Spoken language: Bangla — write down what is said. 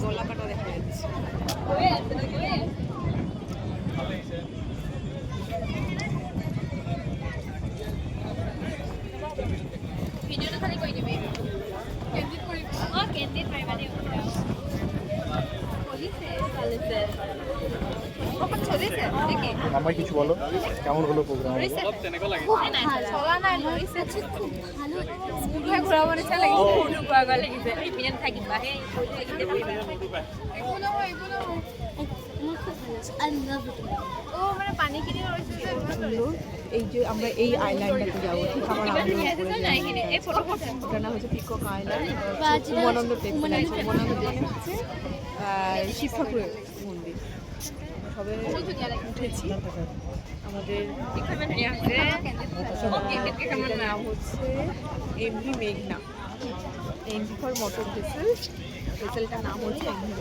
গলা কাটা দেখা যাচ্ছে। ভিডিওটা খালি কই দিবি কেন্দ্রিত করি কেন্দ্রিত প্রাইমারি আমায় কিছু বলো, কেমন হলো প্রোগ্রাম? এই যে আমরা এই আইল্যান্ডটাতে যাবো, ঠিক আমার ওটা নাম হচ্ছে পিকক আইল্যান্ড। উমানন্দ টেম্পল আছে, উমানন্দ টেম্পল হচ্ছে শিব ঠাকুরের মন্দির। সবে উঠেছি। আমাদের নাম হচ্ছে এমভি মেঘনা, এমভি ফর মোটর ভেসেল। ভেসেলটার নাম হচ্ছে এমভি।